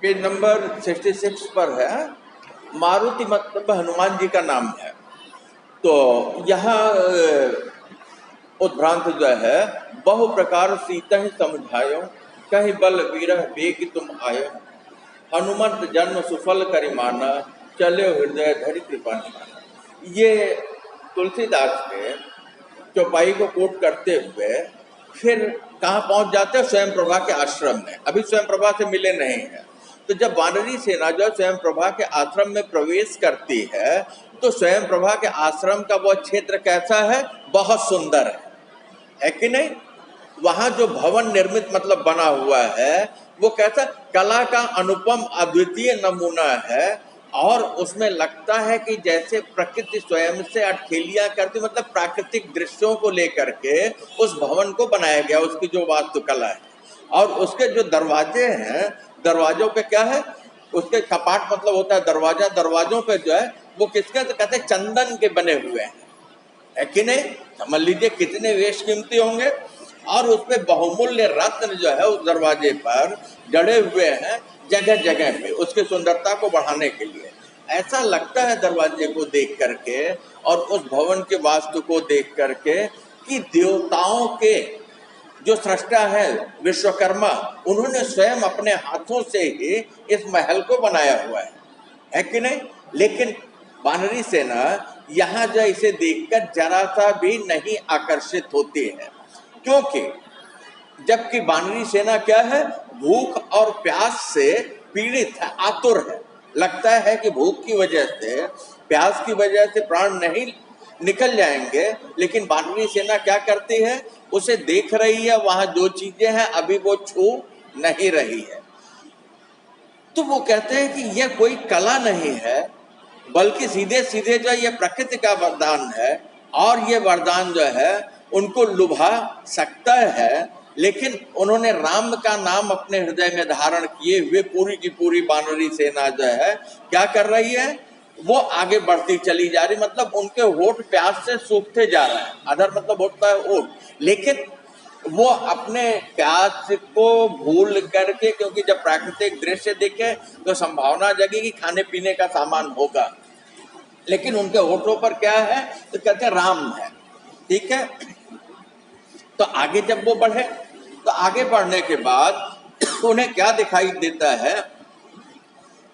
Page number 66 पर है। मारुति मतलब हनुमान जी का नाम है। तो यहाँ उद्भ्रांत जो है, बहु प्रकार सीता ही समझायो, कहीं बल वीरह बेग तुम आयो, हनुमत जन्म सुफल करिमाना, चले हृदय धरि कृपा निमाना। ये तुलसीदास के चौपाई को कोट करते हुए फिर कहाँ पहुंच जाते हैं? स्वयं प्रभा के आश्रम में। अभी स्वयं प्रभा से मिले नहीं है। तो जब वानरी सेना जो स्वयं प्रभा के आश्रम में प्रवेश करती है, तो स्वयं प्रभा के आश्रम का वह क्षेत्र कैसा है? बहुत सुंदर है कि नहीं? वहां जो भवन निर्मित मतलब बना हुआ है, वो कैसा? कला का अनुपम अद्वितीय नमूना है। और उसमें लगता है कि जैसे प्रकृति स्वयं से अटखेलियां करती, मतलब प्राकृतिक दृश्यों को लेकर के उस भवन को बनाया गया, उसकी जो वास्तुकला है। और उसके जो दरवाजे हैं, दरवाजों पे क्या है? उसके कपाट मतलब होता है दरवाजा, दरवाजों पे जो है वो किसके? तो कहते हैं चंदन के बने हुए हैं, है कि नहीं? समझ लीजिए कितने वेश कीमती होंगे। और उसमें बहुमूल्य रत्न जो है उस दरवाजे पर जड़े हुए हैं जगह जगह पे, उसकी सुंदरता को बढ़ाने के लिए। ऐसा लगता है दरवाजे को देख करके और उस भवन के वास्तु को देख करके कि देवताओं के जो सृष्टा है विश्वकर्मा, उन्होंने स्वयं अपने हाथों से ही इस महल को बनाया हुआ है कि नहीं? लेकिन वानरी सेना यहाँ जो इसे देखकर जरा सा भी नहीं आकर्षित होती है, क्योंकि जबकि वानरी सेना क्या है? भूख और प्यास से पीड़ित है, आतुर है। लगता है कि भूख की वजह से, प्यास की वजह से प्राण नहीं निकल जाएंगे, लेकिन वानरी सेना क्या करती है? उसे देख रही है, वहां जो चीजें हैं अभी वो छू नहीं रही है। तो वो कहते हैं कि यह कोई कला नहीं है, बल्कि सीधे सीधे जो ये प्रकृति का वरदान है। और ये वरदान जो है उनको लुभा सकता है, लेकिन उन्होंने राम का नाम अपने हृदय में धारण किए हुए पूरी की पूरी वानरी सेना जो है क्या कर रही है? वो आगे बढ़ती चली जा रही। मतलब उनके होठ प्यास से सूखते जा रहे हैं। अधर मतलब होता है होठ, लेकिन वो अपने प्यास को भूल करके, क्योंकि जब प्राकृतिक दृश्य देखे तो संभावना जगी कि खाने पीने का सामान होगा, लेकिन उनके होठों पर क्या है? तो कहते हैं राम है। ठीक है। तो आगे जब वो बढ़े, तो आगे बढ़ने के बाद उन्हें क्या दिखाई देता है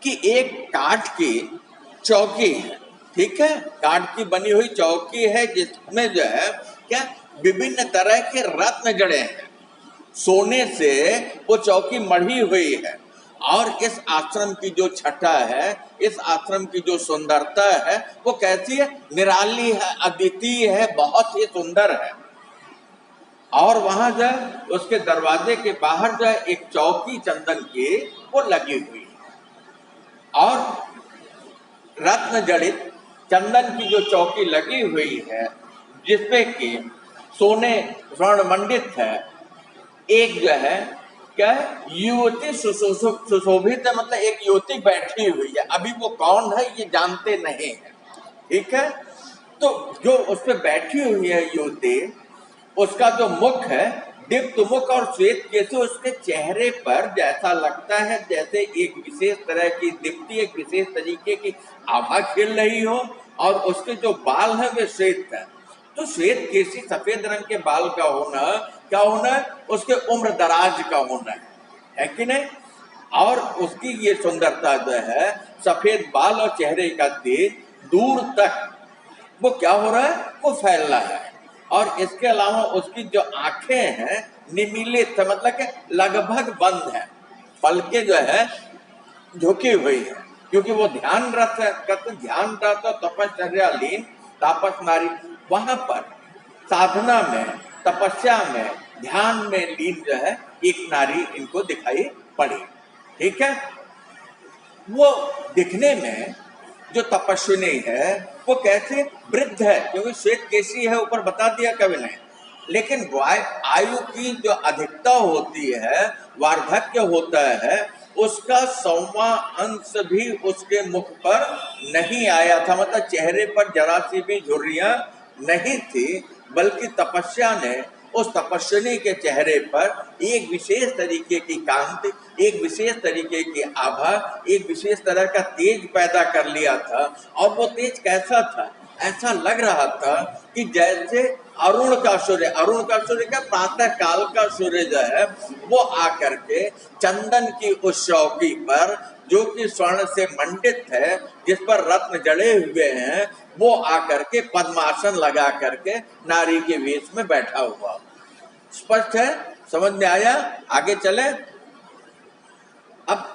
कि एक काठ की चौकी है। ठीक है, काठ की बनी हुई चौकी है, जिसमें जो है क्या विभिन्न तरह के रत्न जड़े हैं। सोने से वो चौकी मढ़ी हुई है। और इस आश्रम की जो छटा है, इस आश्रम की जो सुंदरता है, वो कैसी है? निराली है, अद्वितीय है, बहुत ही सुंदर है। और वहां जो है उसके दरवाजे के बाहर जो है एक चौकी चंदन की वो लगी हुई है। और रत्न जड़ित चंदन की जो चौकी लगी हुई है, जिसपे कि सोने स्वर्ण मंडित है, एक जो है क्या है? युवती सुशोभित है, मतलब एक युवती बैठी हुई है। अभी वो कौन है ये जानते नहीं है। ठीक है। तो जो उस पर बैठी हुई है युवती, उसका जो मुख है दीप्त मुख और श्वेत केशे, उसके चेहरे पर जैसा लगता है जैसे एक विशेष तरह की दीप्ति, एक विशेष तरीके की आभा खेल रही हो। और उसके जो बाल है वे श्वेत है। तो श्वेत केशी सफेद रंग के बाल का होना क्या होना है? उसके उम्र दराज का होना है कि नहीं? और उसकी ये सुंदरता जो है, सफेद बाल और चेहरे का तेज दूर तक वो क्या हो रहा है? वो फैल रहा है। और इसके अलावा उसकी जो आंखें हैं निमीलित, मतलब कि लगभग बंद है, पलके जो है झुकी हुई है, क्योंकि वो ध्यान रत है। ध्यान रत तपश्चर्या लीन तापस नारी, वहां पर साधना में, तपस्या में, ध्यान में लीन जो है एक नारी इनको दिखाई पड़ी। ठीक है। वो दिखने में जो तपस्विनी है वो कैसे? वृद्ध है, क्योंकि श्वेत केशी है, ऊपर बता दिया कवि ने। लेकिन आयु की जो अधिकता होती है, वार्धक्य होता है, उसका 100वां अंश भी उसके मुख पर नहीं आया था। मतलब चेहरे पर जरा सी भी झुर्रियां नहीं थी, बल्कि तपस्या ने उस तपस्विनी के चेहरे पर एक विशेष तरीके की कांति, एक विशेष तरीके की आभा, एक विशेष तरह का तेज पैदा कर लिया था। और वो तेज कैसा था? ऐसा लग रहा था कि जैसे अरुण का सूर्य का प्रातः काल का सूर्य जो है वो आकर के चंदन की उस चौकी पर, जो कि स्वर्ण से मंडित है, जिस पर रत्न जड़े हुए हैं, वो आकर के पद्मासन लगा करके नारी के वेश में बैठा हुआ। स्पष्ट है? समझ में आया? आगे चले। अब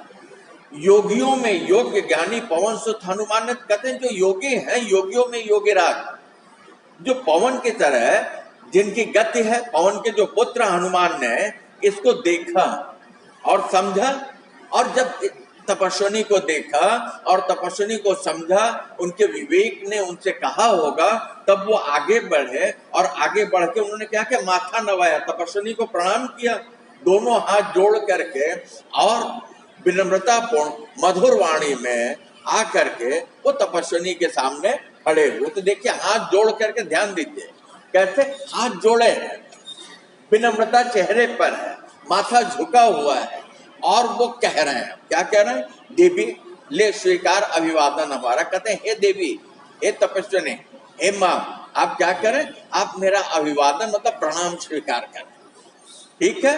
योगियों में योग्य ज्ञानी पवन सुत हनुमान ने कहते हैं, जो योगी हैं योगियों में योगीराज, जो पवन की तरह जिनकी गति है, पवन के जो पुत्र हनुमान ने इसको देखा और समझा, और जब तपस्विनी को देखा और तपस्विनी को समझा, उनके विवेक ने उनसे कहा होगा, तब वो आगे बढ़े। और आगे बढ़ के उन्होंने क्या किया? माथा नवाया, तपस्विनी को प्रणाम किया, दोनों हाथ जोड़ करके, और विनम्रता पूर्ण मधुर वाणी में आकर के वो तपस्विनी के सामने खड़े हुए। तो देखिए, हाथ जोड़ करके ध्यान दीजिए, कैसे हाथ जोड़े हैं, विनम्रता चेहरे पर है, माथा झुका हुआ है, और वो कह रहे हैं, क्या कह रहे हैं? देवी ले स्वीकार अभिवादन हमारा। कहते हैं, हे देवी, हे तपस्विनी, हे माँ, आप क्या करें? आप मेरा अभिवादन मतलब प्रणाम स्वीकार करें। ठीक है?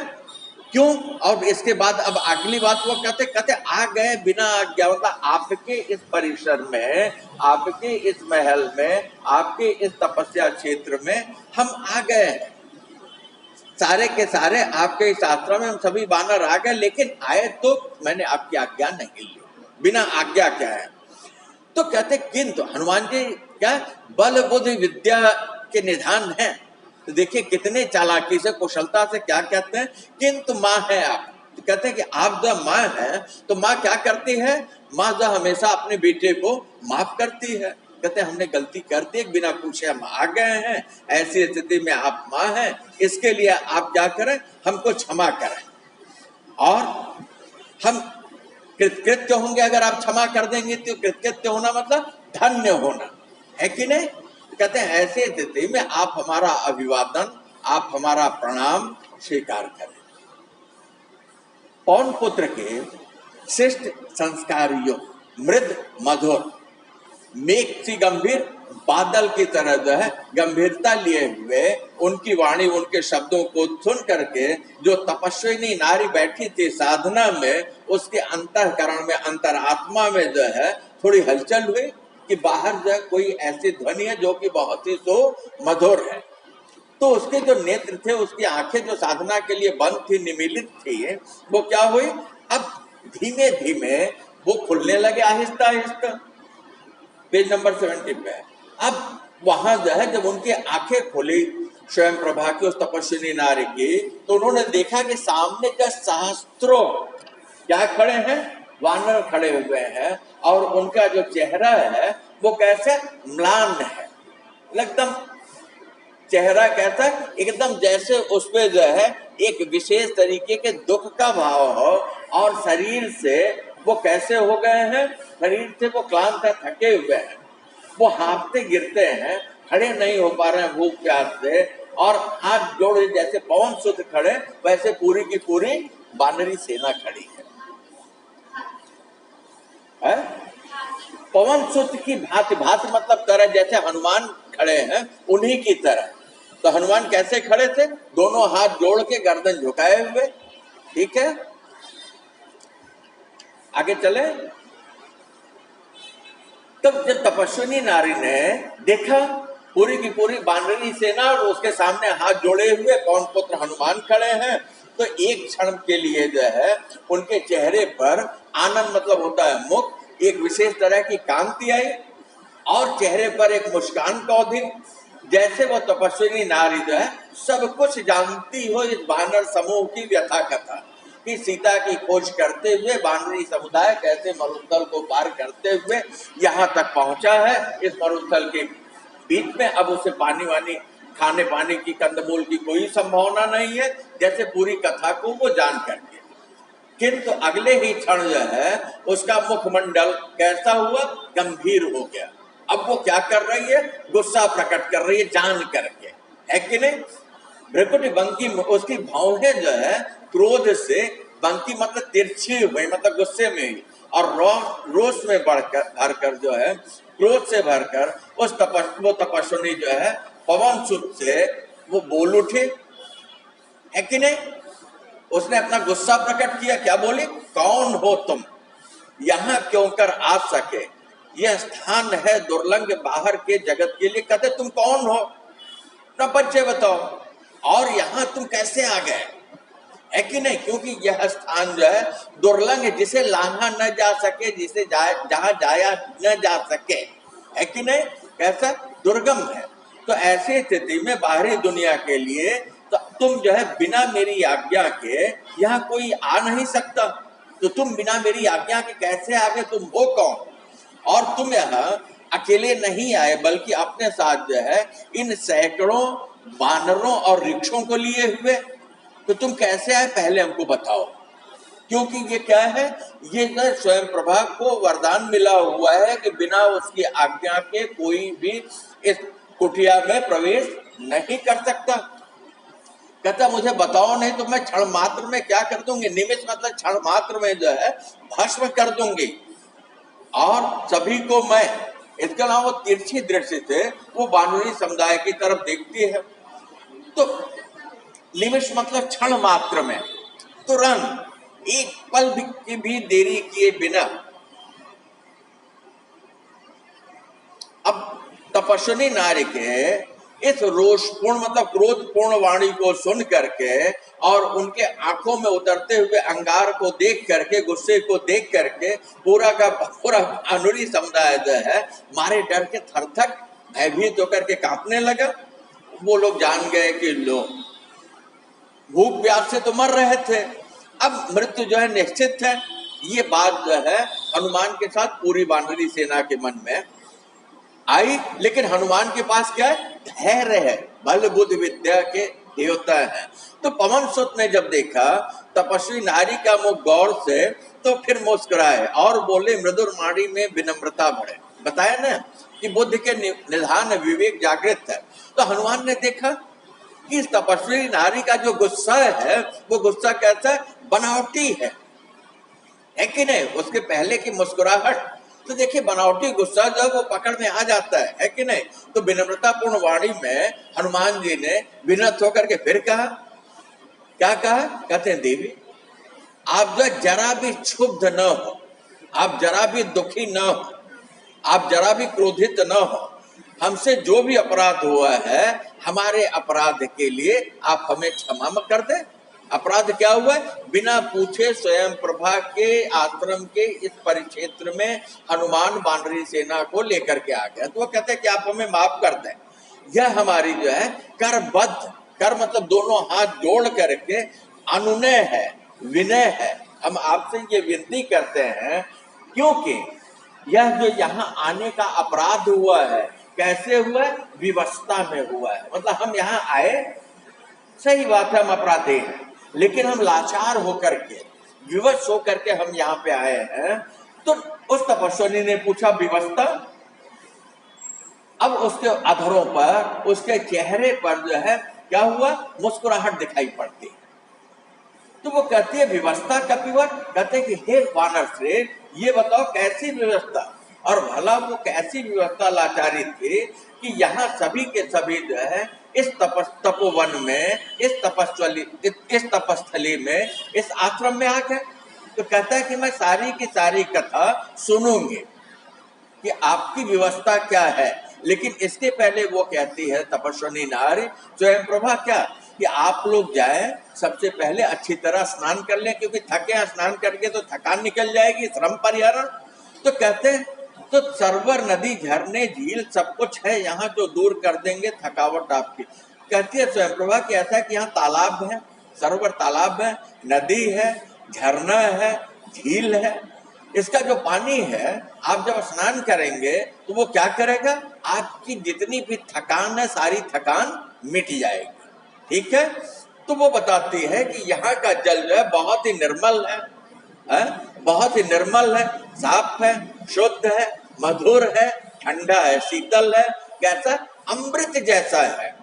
क्यों? और इसके बाद अब अगली बात वो कहते आ गए बिना आज्ञा, मतलब आपके इस परिसर में, आपके इस महल में, आपके इस तपस्या क्षेत्र में हम आ गए, सारे के सारे आपके इस आश्रम में हम सभी वानर आ गए, लेकिन आए तो मैंने आपकी आज्ञा नहीं ली, बिना आज्ञा क्या है? तो कहते किंतु हनुमान जी क्या बल बुद्धि विद्या के निधान है। तो देखिए कितने चालाकी से, कुशलता से क्या कहते हैं, किंतु माँ है आप। तो कहते हैं कि आप जब माँ है तो माँ क्या करती है? माँ जो हमेशा अपने बेटे को माफ करती है। कहते हैं हमने गलती कर दी, बिना पूछे हम आ गए हैं, ऐसी स्थिति में आप माँ हैं, इसके लिए आप क्या करें? हमको क्षमा करें, और हम कृतकृत्य होंगे अगर आप क्षमा कर देंगे। तो कृतकृत्य होना मतलब धन्य होना है कि नहीं? कहते हैं ऐसी स्थिति में आप हमारा अभिवादन, आप हमारा प्रणाम स्वीकार करें। पवन पुत्र के शिष्ट संस्कारियों, मृद मधुर, मेघ सी गंभीर, बादल की तरह जो है गंभीरता लिए हुए उनकी वाणी, उनके शब्दों को सुन करके जो तपस्विनी नारी बैठी थी साधना में, उसके अंतःकरण में, अंतरात्मा में जो है थोड़ी हलचल हुई कि बाहर जो है कोई ऐसी ध्वनि है जो कि बहुत ही तो मधुर है। तो उसके जो नेत्र थे, उसकी आंखें जो साधना के लिए बंद थी, निमीलित थी, वो क्या हुई? अब धीमे धीमे वो खुलने लगे, आहिस्ता आहिस्ता। पेज नंबर 70 पे। अब वहां जो है जब उनकी आंखें खुली स्वयं प्रभा की, उस तपस्विनी नारी की, तो उन्होंने देखा कि सामने का सहस्त्रों क्या खड़े हैं? वानर खड़े हुए हैं, और उनका जो चेहरा है वो कैसे म्लान है, एकदम चेहरा कैसा, एकदम जैसे उसपे जो है एक विशेष तरीके के दुख का भाव हो, और शरीर से वो कैसे हो गए हैं? शरीर से वो क्लांत है, थके हुए हैं, वो हाँफते गिरते हैं, खड़े नहीं हो पा रहे हैं भूख प्यास से, और हाथ जोड़े जैसे पवन सुत खड़े, वैसे पूरी की पूरी वानरी सेना खड़ी है। पवन सुत की भांति, भांति मतलब तरह, जैसे हनुमान खड़े हैं उन्हीं की तरह। तो हनुमान कैसे खड़े थे? दोनों हाथ जोड़ के, गर्दन झुकाए हुए। ठीक है, आगे चले। तब जब तपस्विनी नारी ने देखा पूरी की पूरी वानरी सेना और उसके सामने हाथ जोड़े हुए पवन पुत्र हनुमान खड़े हैं, तो एक क्षण के लिए जो है उनके चेहरे पर आनंद मतलब होता है मुख, एक विशेष तरह की कांति आई, और चेहरे पर एक मुस्कान कौधी, जैसे वो तपस्विनी नारी जो है सब कुछ जानती हो इस वानर समूह की व्यथा कथा, कि सीता की खोज करते हुए वानरी समुदाय कैसे मरुस्थल को पार करते हुए यहाँ तक पहुंचा है। इस मरुस्थल के बीच में अब उसे पानी वानी, खाने पाने की, कंदमूल की कोई संभावना नहीं है, जैसे पूरी कथा को वो जान करके। किंतु अगले ही क्षण जो है उसका मुखमंडल कैसा हुआ? गंभीर हो गया। अब वो क्या कर रही है? गुस्सा प्रकट कर रही है जान करके, है कि नहीं? भ्रकुटी बंकी, उसकी भौहें जो है क्रोध से, बंकी मतलब तिरछी हुई, मतलब गुस्से में हुई, और रोष में भरकर जो है, क्रोध से भरकर वो तपस्विनी जो है पवन सुत से वो बोल उठे, है कि नहीं? उसने अपना गुस्सा प्रकट किया, क्या बोली? कौन हो तुम, यहाँ क्यों कर आ सके, यह स्थान है दुर्लंघ बाहर के जगत के लिए। कहते तुम कौन हो, ना बच्चे बताओ, और यहाँ तुम कैसे आ गए, है कि नहीं? क्योंकि यह स्थान जो है दुर्लंघ, जिसे लांघा न जा सके, जिसे जहाँ जाया न जा सके, है कि नहीं? कैसा दुर्गम है। तो ऐसी स्थिति में बाहरी दुनिया के लिए तो तुम जो है बिना मेरी आज्ञा के यहाँ कोई आ नहीं सकता। तो तुम बिना मेरी आज्ञा के कैसे आ गए, तुम हो कौन? और तुम यहाँ अकेले नहीं आए, बल्कि अपने साथ जो है इन सैकड़ों वानरों और रिक्षों को लिए हुए। तो तुम कैसे आए, पहले हमको बताओ। क्योंकि ये क्या है, ये स्वयं प्रभा को वरदान मिला हुआ है कि बिना उसकी आज्ञा के कोई भी इस कुटिया में प्रवेश नहीं कर सकता। कहता मुझे बताओ, नहीं तो मैं क्षण मात्र में क्या कर दूंगी, निमिष मतलब क्षण मात्र में जो है भस्म कर दूंगी, और सभी को मैं। इसके अलावा तिरछी दृष्टि से वो वानरी समुदाय की तरफ देखती है। तो निमिष मतलब क्षण मात्र में, तुरंत, एक पल की भी देरी किए बिना। अब तपस्विनी नारी के इस रोषपूर्ण मतलब क्रोधपूर्ण वाणी को सुन करके और उनके आंखों में उतरते हुए अंगार को देख करके, गुस्से को देख करके पूरा का पूरा वानरी समुदाय जो है मारे डर के थर-थर भयभीत होकर के कांपने लगा। वो लोग जान गए कि लोग भूख प्यास से तो मर रहे थे, अब मृत्यु जो है निश्चित है। ये बात जो है हनुमान के साथ पूरी वानरी सेना के मन में आई। लेकिन हनुमान के पास क्या है, धैर्य है, बल बुद्धि विद्या के देवता है। तो पवन सुत ने जब देखा तपस्वी नारी का मुख गौर से, तो फिर मुस्कुराए और बोले मृदुर वाणी में विनम्रता बढ़े। बताया ना कि बुद्धि के निधान विवेक जागृत है। तो हनुमान ने देखा कि इस तपस्वी नारी का जो गुस्सा है वो गुस्सा कैसा है, बनावटी है कि नहीं? उसके पहले की मुस्कुराहट तो देखिए बनावटी गुस्सा जब वो पकड़ में आ जाता है कि नहीं? तो विनम्रतापूर्ण वाणी में हनुमान जी ने विनम्र होकर के फिर कहा, क्या कहा? कहते हैं देवी आप जो जरा भी क्षुब्ध न हो, आप जरा भी दुखी न हो, आप जरा भी क्रोधित न हो। हमसे जो भी अपराध हुआ है, हमारे अपराध के लिए आप हमें क्षमा कर दें। अपराध क्या हुआ? बिना पूछे स्वयं प्रभा के आश्रम के इस परिक्षेत्र में हनुमान वानरी सेना को लेकर के आ गया। तो वो कहते हैं कि आप हमें माफ कर दें। यह हमारी जो है करबद्ध, कर मतलब दोनों हाथ जोड़ करके अनुनय है, विनय है। हम आपसे ये विनती करते हैं, क्योंकि यह जो यहाँ आने का अपराध हुआ है, कैसे हुआ? विवशता में हुआ है। मतलब हम यहाँ आए, सही बात है हम अपराधी हैं, लेकिन हम लाचार होकर के, विवश होकर के हम यहाँ पे आए हैं। तो उस तपस्विनी ने पूछा विवशता? अब उसके अधरों पर, उसके चेहरे पर जो है क्या हुआ? मुस्कुराहट दिखाई पड़ती। तो वो कहती है विवशता कपिवर? कहते कि हे वानर श्रेष्ठ, ये बताओ कैसी व्यवस्था, और भला वो कैसी व्यवस्था लाचारी थी कि यहाँ सभी के सभी जो है इस तपोवन में, इस तपस्थली में, इस आश्रम में आ गए। तो कहता है कि मैं सारी की सारी कथा सुनूंगी कि आपकी व्यवस्था क्या है। लेकिन इसके पहले वो कहती है तपस्विनी नारी स्वयं प्रभा क्या कि आप लोग जाएं, सबसे पहले अच्छी तरह स्नान कर लें, क्योंकि थके, स्नान करके तो थकान निकल जाएगी, श्रम परिहरण। तो कहते हैं तो सरोवर, नदी, झरने, झील सब कुछ है यहाँ जो दूर कर देंगे थकावट आपकी। कहती है स्वयं प्रभा कि ऐसा है कि यहाँ तालाब है, सरोवर तालाब है, नदी है, झरना है, झील है। इसका जो पानी है आप जब स्नान करेंगे तो वो क्या करेगा? आपकी जितनी भी थकान है सारी थकान मिट जाएगी। ठीक है? तो वो बताती है कि यहाँ का जल जो है बहुत ही निर्मल है, बहुत ही निर्मल है, साफ है, शुद्ध है, मधुर है, ठंडा है, शीतल है, कैसा? अमृत जैसा है।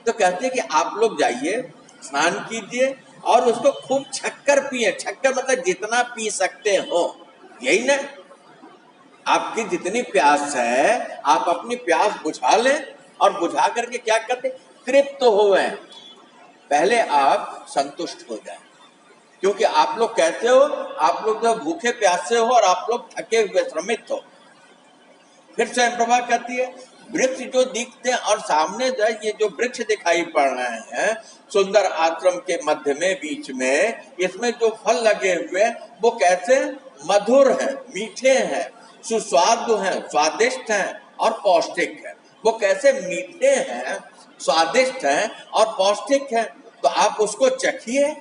तो कहते हैं कि आप लोग जाइए, स्नान कीजिए और उसको खूब छक्कर पिए। छक्कर मतलब जितना पी सकते हो, यही ना। आपकी जितनी प्यास है आप अपनी प्यास बुझा लें, और बुझा करके क्या करते, तृप्त हो गए, पहले आप संतुष्ट हो जाए। क्योंकि आप लोग कहते हो, आप लोग जब भूखे प्यासे हो और आप लोग थके हुए श्रमित हो। फिर स्वयं प्रभा कहती है, वृक्ष जो दिखते हैं और सामने जो है ये जो वृक्ष दिखाई पड़ रहे हैं सुंदर आश्रम के मध्य में, बीच में, इसमें जो फल लगे हुए वो कैसे मधुर हैं, मीठे हैं, सुस्वादु हैं, स्वादिष्ट हैं और पौष्टिक हैं। वो कैसे मीठे हैं, स्वादिष्ट हैं और पौष्टिक हैं, तो आप उसको चखिए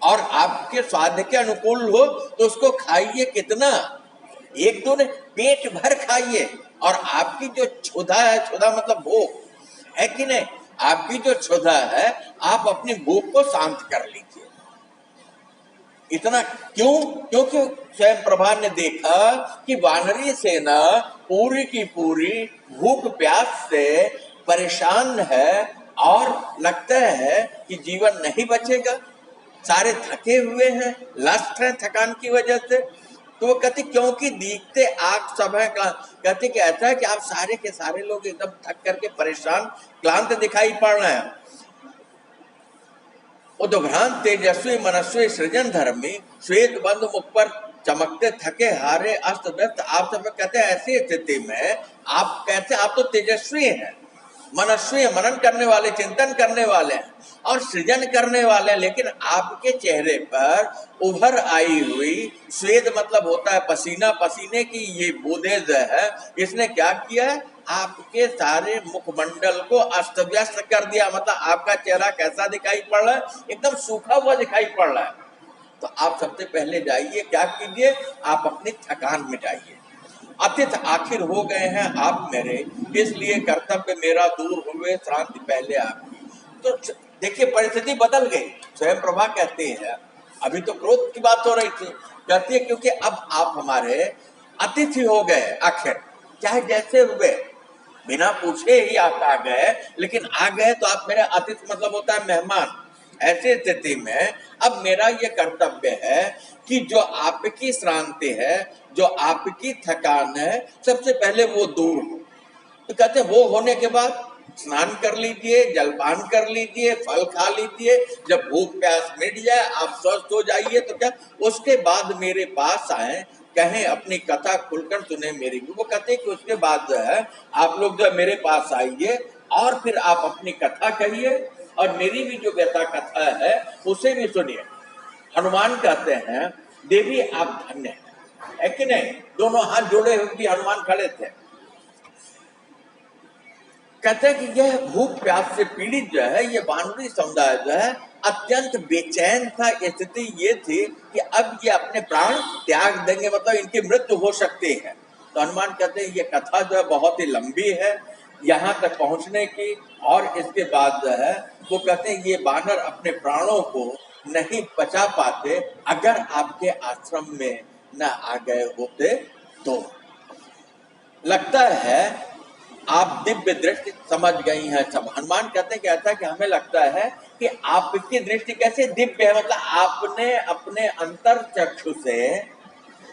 और आपके स्वाद के अनुकूल हो तो उसको खाइए। कितना, एक दो ने, पेट भर खाइए। और आपकी जो क्षुधा है, क्षुधा मतलब भूख है कि नहीं, आपकी जो क्षुधा है आप अपनी भूख को शांत कर लीजिए। इतना क्यों? क्योंकि स्वयं प्रभा ने देखा कि वानरी सेना पूरी की पूरी भूख प्यास से परेशान है और लगता है कि जीवन नहीं बचेगा, सारे थके हुए हैं, लस्ट हैं थकान की वजह से। तो वो कहते क्योंकि दिखते आग सब है, कहते कि ऐसा है कि आप सारे के सारे लोग एकदम थक करके परेशान क्लांत दिखाई पड़ रहे हैं। उद्भ्रांत तेजस्वी मनस्वी सृजन धर्मी श्वेत बंद मुख पर चमकते थके हारे अस्त व्यस्त आप सब कहते हैं। ऐसी स्थिति में आप कहते, आप तो तेजस्वी हैं, मनस्वी, मनन करने वाले, चिंतन करने वाले हैं और सृजन करने वाले हैं, लेकिन आपके चेहरे पर उभर आई हुई श्वेत मतलब होता है पसीना, पसीने की ये बूंदें जो है इसने क्या किया है, आपके सारे मुखमंडल को अस्त व्यस्त कर दिया। मतलब आपका चेहरा कैसा दिखाई पड़ रहा है, एकदम सूखा हुआ दिखाई पड़ रहा है। तो आप सबसे पहले जाइए, क्या कीजिए, आप अपनी थकान मिटाइए। अतिथ आखिर हो गए हैं आप मेरे, इसलिए कर्तव्य मेरा दूर हुए श्रांति पहले आपकी। तो देखिए परिस्थिति बदल गई। स्वयं प्रभा कहते हैं, अभी तो क्रोध की बात हो रही थी, कहती है क्योंकि अब आप हमारे अतिथि हो गए। आखिर चाहे जैसे हुए, बिना पूछे ही आप आ गए, लेकिन आ गए तो आप मेरे अतिथि मतलब होता है मेहमान। ऐसी स्थिति में अब मेरा ये कर्तव्य है कि जो आपकी श्रांति है, जो आपकी थकान है, सबसे पहले वो दूर हो। तो कहते वो होने के बाद स्नान कर लीजिए, जलपान कर लीजिए, फल खा लीजिए, जब भूख प्यास मिट जाए आप स्वस्थ हो जाइए तो क्या उसके बाद मेरे पास आए, कहें अपनी कथा खुलकर सुने मेरी भी। वो कहते हैं कि उसके बाद जो है आप लोग जो मेरे पास आइए और फिर आप अपनी कथा कहिए और मेरी भी जो व्यथा कथा है उसे भी सुनिए। हनुमान कहते हैं देवी आप धन्य है कि नहीं, दोनों हाथ जोड़े हुए भी हनुमान खड़े थे। कहते हैं कि यह भूख प्यास से पीड़ित जो है ये वानरी समुदाय जो है अत्यंत बेचैन था। स्थिति ये थी कि अब ये अपने प्राण त्याग देंगे, मतलब इनकी मृत्यु हो सकती है। तो हनुमान कहते हैं ये कथा जो है बहुत ही लंबी है यहाँ तक पहुंचने की, और इसके बाद जो है वो कहते हैं ये वानर अपने प्राणों को नहीं बचा पाते अगर आपके आश्रम में न आ गए होते तो। लगता है आप दिव्य दृष्टि समझ गई हैं सब। हनुमान कहते हैं कि ऐसा कि हमें लगता है कि आपकी दृष्टि कैसे दिव्य है, मतलब आपने अपने अंतर चक्षु से,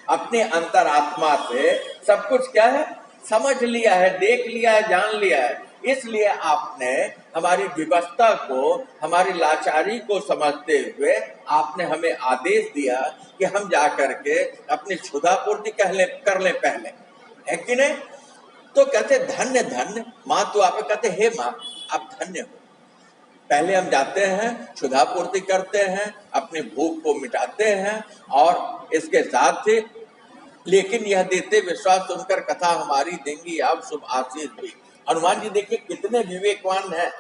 अपने अंतरात्मा से सब कुछ क्या है समझ लिया है, देख लिया है, जान लिया है। इसलिए आपने हमारी विवशता को, हमारी लाचारी को समझते हुए आपने हमें आदेश दिया कि हम जा करके अपनी क्षुधा पूर्ति कर लें पहले, है कि नहीं। तो कहते धन्य धन्य माँ, तो आप कहते हे माँ आप धन्य हो, पहले हम जाते हैं क्षुधा पूर्ति करते हैं, अपनी भूख को मिटाते हैं और इसके साथ ही लेकिन यह देते विश्वास सुनकर कथा हमारी देंगी आप शुभ आशीष भी। हनुमान जी देखिए कितने विवेकवान हैं,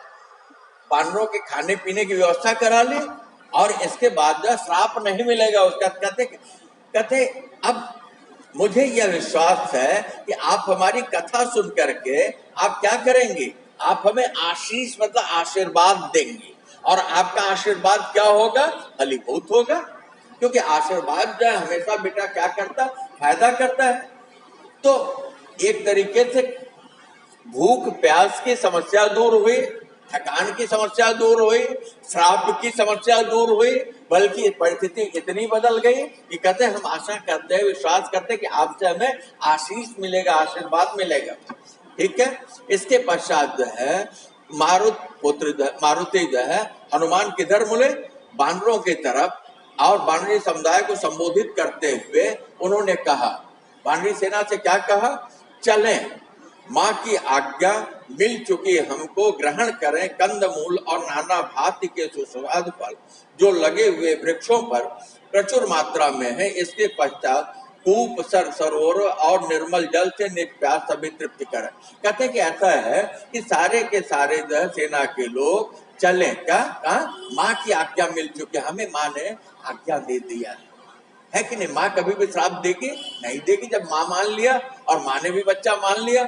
वानरों के खाने पीने की व्यवस्था करा ली और इसके बाद जो श्राप नहीं मिलेगा उसका। कहते अब मुझे यह विश्वास है कि आप हमारी कथा सुन करके आप क्या करेंगे, आप हमें आशीष मतलब आशीर्वाद देंगे, और आपका आशीर्वाद क्या होगा, फलीभूत होगा। क्योंकि आशीर्वाद जो है हमेशा बेटा क्या करता, फायदा करता है। तो एक तरीके से भूख प्यास की समस्या दूर हुई, थकान की समस्या दूर हुई, श्राप की समस्या दूर हुई, बल्कि परिस्थिति इतनी बदल गई कि कहते हम आशा करते हैं, विश्वास करते हैं कि आपसे हमें आशीष मिलेगा, आशीर्वाद मिलेगा। ठीक है। इसके पश्चात जो है मारुति जो है हनुमान किधर मुड़े? बानरों की तरफ, और बानरी समुदाय को संबोधित करते हुए उन्होंने कहा, बानरी सेना से क्या कहा? चलें, माँ की आज्ञा मिल चुकी हमको, ग्रहण करें कंदमूल और नाना भांति के सुस्वादु फल जो लगे हुए वृक्षों पर प्रचुर मात्रा में है। इसके पश्चात कूप, सरोवर और निर्मल जल से निज प्यास सभी तृप्ति करें। कहते हैं कि ऐसा है कि सारे के सारे जो है सेना के लोग चले, क्या माँ की आज्ञा मिल चुकी, हमें माँ ने आज्ञा दे दिया है कि नहीं? माँ कभी भी श्राप देगी? नहीं देगी। जब माँ मान लिया और माँ ने भी बच्चा मान लिया।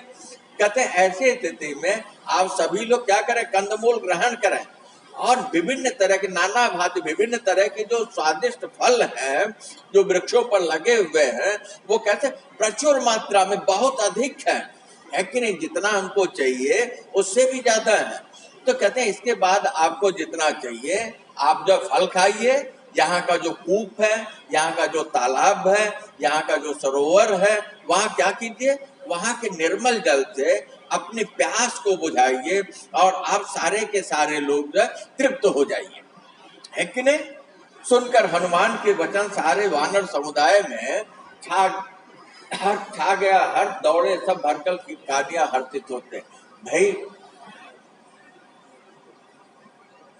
कहते हैं ऐसी स्थिति में आप सभी लोग क्या करें? कंदमूल ग्रहण करें और विभिन्न तरह के, नाना भांति विभिन्न तरह के जो स्वादिष्ट फल हैं जो वृक्षों पर लगे हुए हैं, वो कहते हैं प्रचुर मात्रा में, बहुत अधिक है कि नहीं? जितना हमको चाहिए उससे भी ज्यादा है। तो कहते हैं इसके बाद आपको जितना चाहिए आप जो फल खाइए, यहाँ का जो कूप है, यहाँ का जो तालाब है, यहाँ का जो सरोवर है, वहाँ क्या कीजिए? वहाँ के निर्मल जल से अपनी प्यास को बुझाइए और आप सारे के सारे लोग जो तृप्त हो जाइए, है कि नहीं? सुनकर हनुमान के वचन सारे वानर समुदाय में छा गया, हर दौड़े सब भरकल की कादियां हर्षित होते। भाई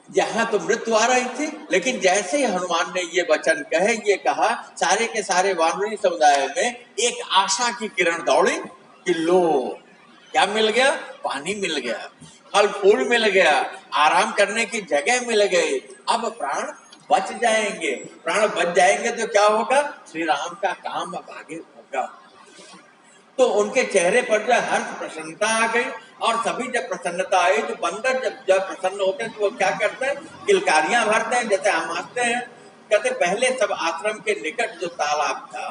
यहाँ तो मृत्यु आ रही थी, लेकिन जैसे ही हनुमान ने ये वचन कहे, ये कहा, सारे के सारे वानरी समुदाय में एक आशा की किरण दौड़ी कि लो, क्या मिल गया? पानी मिल गया, फल फूल मिल गया, आराम करने की जगह मिल गई, अब प्राण बच जाएंगे। प्राण बच जाएंगे तो क्या होगा? श्री राम का काम अब आगे होगा। तो उनके चेहरे पर जो हर्ष प्रसन्नता आ गई, और सभी जब प्रसन्नता आई तो बंदर जब प्रसन्न होते हैं तो वो क्या करते हैं? किलकारियां भरते हैं, जैसे हम हंसते हैं। कहते पहले सब आश्रम के निकट जो तालाब था,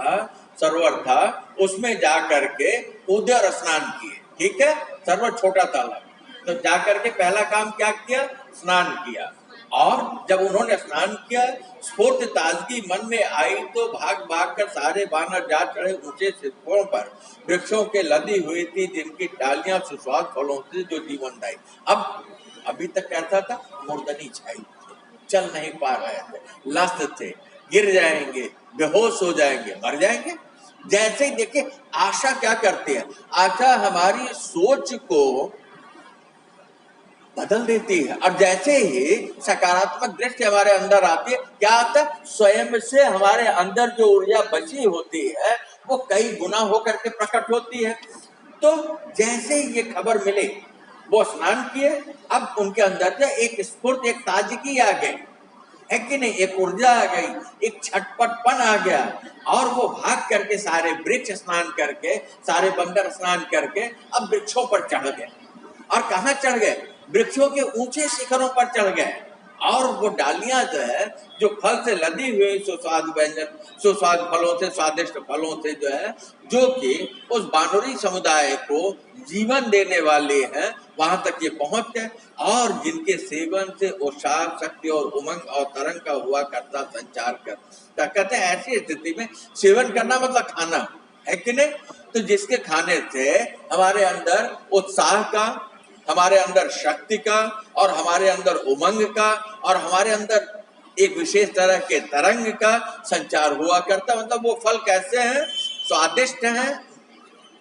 सरोवर था, उसमें जा करके कूदे और स्नान किए। ठीक है, सरोवर छोटा तालाब, तो जा करके पहला काम क्या किया? स्नान किया। और जब उन्होंने स्नान किया, स्फूर्त ताजगी मन में आई तो भाग भाग कर सारे वानर जा चढ़े ऊंचे शिखरों पर, वृक्षों के लदी हुई थी जिनकी डालियां सुस्वाद फलों से जो जीवनदायी। अब अभी तक कैसा था? मुर्दनी छाई, चल नहीं पा रहे थे, लस्त थे, गिर जाएंगे, बेहोश हो जाएंगे, मर जाएंगे। जैसे ही देखिए आशा क्या करती है, आशा हमारी सोच को बदल देती है, और जैसे ही सकारात्मक दृष्टि हमारे अंदर आती है, क्या आता है? स्वयं से हमारे अंदर जो ऊर्जा बची होती है वो कई गुना होकर के प्रकट होती है। तो जैसे ही ये खबर मिली, वो स्नान किए, अब उनके अंदर से एक स्फूर्ति, एक ताजगी आ गई, है कि नहीं? एक ऊर्जा आ गई, एक छटपटपन आ गया, और वो भाग करके सारे वृक्ष स्नान करके, सारे बंदर स्नान करके अब वृक्षों पर चढ़ गए। और कहाँ चढ़ गए? वृक्षों के ऊंचे शिखरों पर चढ़ गए, और वो डालियां जो है, जो फल से लदी हुई सुस्वाद व्यंजन, सुस्वाद फलों से, स्वादिष्ट फलों से जो है, जो कि उस बानरी समुदाय को जीवन देने वाले हैं, वहां तक ये पहुंच गए, और जिनके सेवन से उत्साह, शक्ति और उमंग और तरंग का हुआ करता संचार कर। कहते हैं ऐसी स्थिति में सेवन करना मतलब खाना, है कि नहीं? तो जिसके खाने से हमारे अंदर उत्साह का, हमारे अंदर शक्ति का, और हमारे अंदर उमंग का, और हमारे अंदर एक विशेष तरह के तरंग का संचार हुआ करता। मतलब वो फल कैसे हैं? स्वादिष्ट हैं,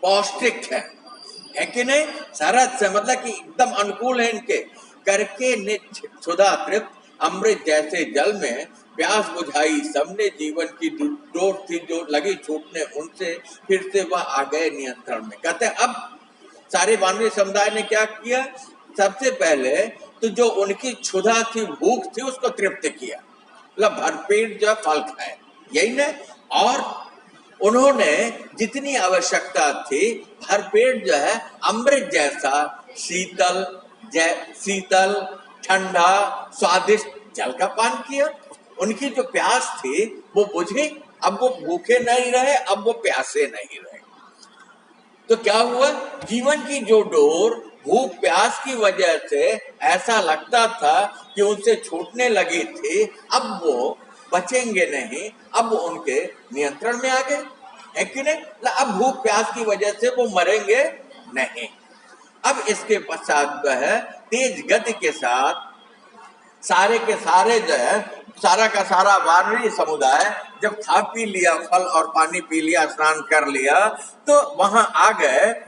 पौष्टिक है कि नहीं? सरस से मतलब कि एकदम अनुकूल है इनके, करके ने क्षुधा तृप्त अमृत जैसे जल में प्यास बुझाई सबने, जीवन की डोर थी जो लगी छूटने उनसे, फिर से वह आ गए नियंत्रण में। कहते हैं अब सारे मानवीय समुदाय ने क्या किया? सबसे पहले तो जो उनकी क्षुधा थी, भूख थी, उसको तृप्त किया, मतलब भरपेट जो फल खाए, यही ना? और उन्होंने जितनी आवश्यकता थी भरपेट जो है अमृत जैसा शीतल ठंडा स्वादिष्ट जल का पान किया। उनकी जो प्यास थी वो बुझी, अब वो भूखे नहीं रहे, अब वो प्यासे नहीं रहे। तो क्या हुआ? जीवन की जो डोर भूख प्यास की वजह से ऐसा लगता था कि उनसे छूटने लगी थी, अब वो बचेंगे नहीं, अब वो उनके नियंत्रण में आ गए, है कि नहीं? अब भूख प्यास की वजह से वो मरेंगे नहीं। अब इसके पश्चात जो है तेज गति के साथ सारे के सारे जो है, सारा का सारा वानरी समुदाय जब खा पी लिया, फल और पानी पी लिया, स्नान कर लिया, तो वहां आ गए